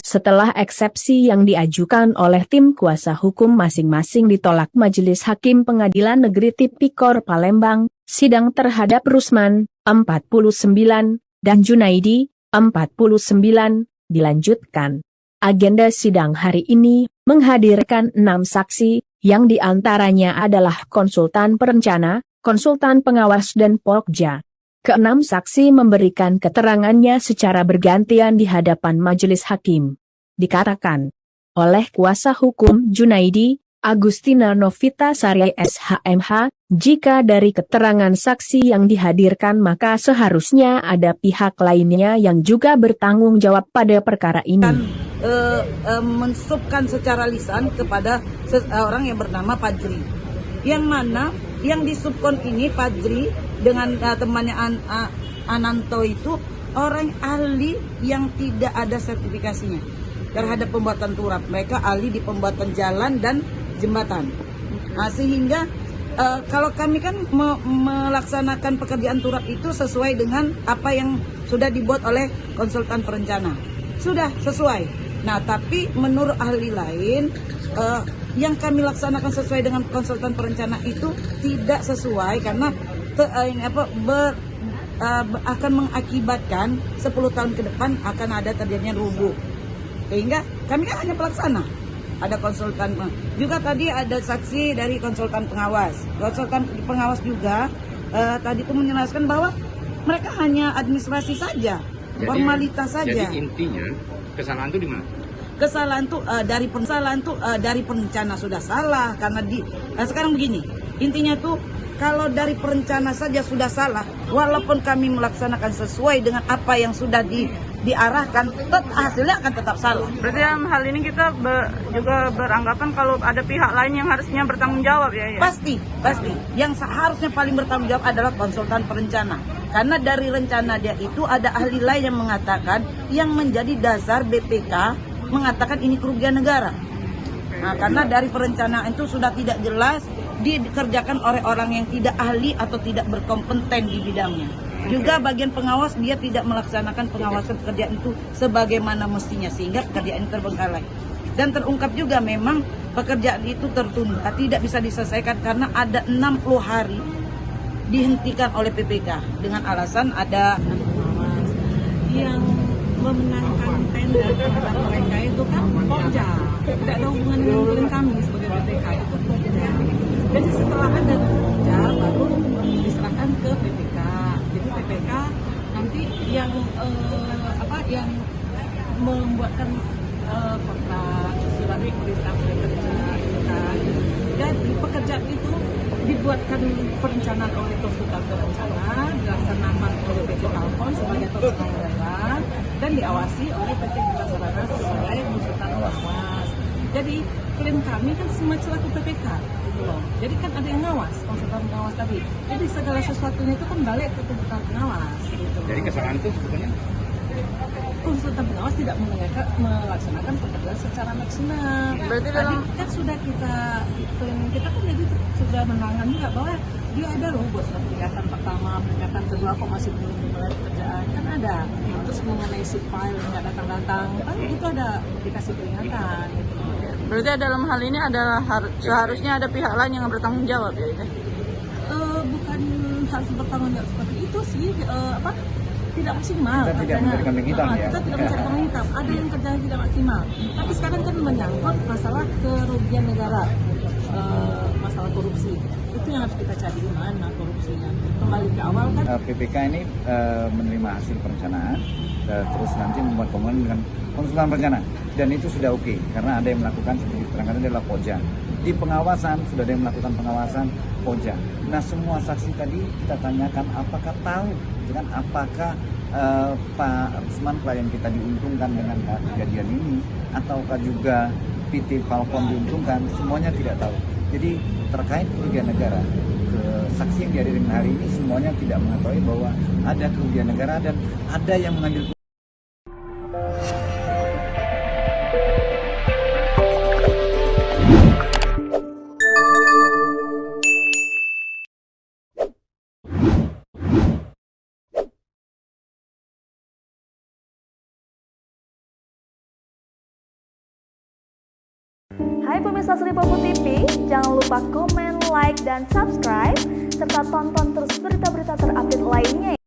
setelah eksepsi yang diajukan oleh tim kuasa hukum masing-masing ditolak Majelis Hakim Pengadilan Negeri Tipikor Palembang, sidang terhadap Rusman, 49, dan Junaidi, 49, dilanjutkan. Agenda sidang hari ini menghadirkan 6 saksi, yang diantaranya adalah konsultan perencana, konsultan pengawas dan Pokja. Keenam saksi memberikan keterangannya secara bergantian di hadapan majelis hakim. Dikatakan oleh kuasa hukum Junaidi, Agustina Novita Sari SHMH, jika dari keterangan saksi yang dihadirkan maka seharusnya ada pihak lainnya yang juga bertanggung jawab pada perkara ini. Mensubkan secara lisan kepada seorang yang bernama Fajri, yang mana yang disubkon ini Fajri dengan temannya Ananto itu orang ahli yang tidak ada sertifikasinya terhadap pembuatan turap. Mereka ahli di pembuatan jalan dan jembatan. Sehingga kalau kami kan melaksanakan pekerjaan turap itu sesuai dengan apa yang sudah dibuat oleh konsultan perencana. Sudah sesuai. Nah, tapi menurut ahli lain, yang kami laksanakan sesuai dengan konsultan perencana itu tidak sesuai karena akan mengakibatkan 10 tahun ke depan akan ada terjadinya rubuh. Sehingga kami kan hanya pelaksana. Ada konsultan juga, tadi ada saksi dari konsultan pengawas. Konsultan pengawas juga tadi itu menjelaskan bahwa mereka hanya administrasi saja, formalitas saja. Jadi intinya kesalahan itu di mana? Kesalahan tuh dari perencana sudah salah karena sekarang begini, intinya tuh kalau dari perencana saja sudah salah, walaupun kami melaksanakan sesuai dengan apa yang sudah diarahkan, hasilnya akan tetap salah. Berarti dalam hal ini kita juga beranggapan kalau ada pihak lain yang harusnya bertanggung jawab ya? Pasti. Yang seharusnya paling bertanggung jawab adalah konsultan perencana. Karena dari rencana dia itu ada ahli lain yang mengatakan, yang menjadi dasar BPK mengatakan ini kerugian negara. Nah, karena dari perencanaan itu sudah tidak jelas, dikerjakan oleh orang yang tidak ahli atau tidak berkompeten di bidangnya. Juga bagian pengawas dia tidak melaksanakan pengawasan pekerjaan itu sebagaimana mestinya, sehingga pekerjaan itu terbengkalai. Dan terungkap juga memang pekerjaan itu tertunda, tidak bisa diselesaikan karena ada 60 hari dihentikan oleh PPK dengan alasan ada yang memenangkan tender terhadap mereka itu kan Pokja, tidak ada hubungan dengan klien kami sebagai PPK, itu Pokja. Jadi setelah ada Pokja baru diserahkan ke PPK. Jadi PPK nanti yang yang membuatkan kontrak surat perintah kerja itu kan. Jadi pekerjaan itu dibuatkan perencanaan oleh konsultan perencana, dilaksanakan oleh PT Kalpon sebagai penyelenggara dan diawasi oleh PT Gula Sarana sebagai konsultan pengawas. Jadi klien kami kan selaku PPK gitu loh. Jadi kan ada yang ngawas, konsultan pengawas tadi. Jadi segala sesuatunya itu kan balik ke konsultan pengawas gitu. Jadi kesalahan itu sebetulnya konsultan pengawas tidak melaksanakan pekerjaan secara maksimal. Berarti tadi kan sudah kita kan jadi sudah menerangkan juga bahwa dia ada loh buat peringatan pertama, peringatan kedua kok masih belum dimulai pekerjaan, kan ada. Terus mengenai si file nggak datang-datang, kan itu ada dikasih peringatan. Gitu. Berarti dalam hal ini adalah seharusnya ada pihak lain yang bertanggung jawab ya? Bukan harus bertanggung jawab seperti itu sih, tidak maksimal. Kita tidak mencari kambing hitam ya. Kita tidak mencari kambing hitam. Ada yang kerjanya tidak maksimal. Tapi sekarang kan menyangkut masalah kerugian negara, masalah korupsi. Itu yang harus kita cari di mana korupsinya. Kembali ke awal kan. PPK ini menerima hasil perencanaan, terus nanti membuat komitmen dengan konsultan perencana. Dan itu sudah oke, karena ada yang melakukan seperti terangkan adalah Pokja. Di pengawasan sudah ada yang melakukan pengawasan Pokja. Nah, semua saksi tadi kita tanyakan apakah tahu dengan apakah Pak Rusman klien kita diuntungkan dengan kejadian ini, ataukah juga PT Falcon diuntungkan, semuanya tidak tahu. Jadi terkait kerugian negara, saksi yang dihadirkan hari ini semuanya tidak mengetahui bahwa ada kerugian negara dan ada yang mengambil Hai pemirsa Sri Popo TV, jangan lupa komen, like, dan subscribe, serta tonton terus berita-berita terupdate lainnya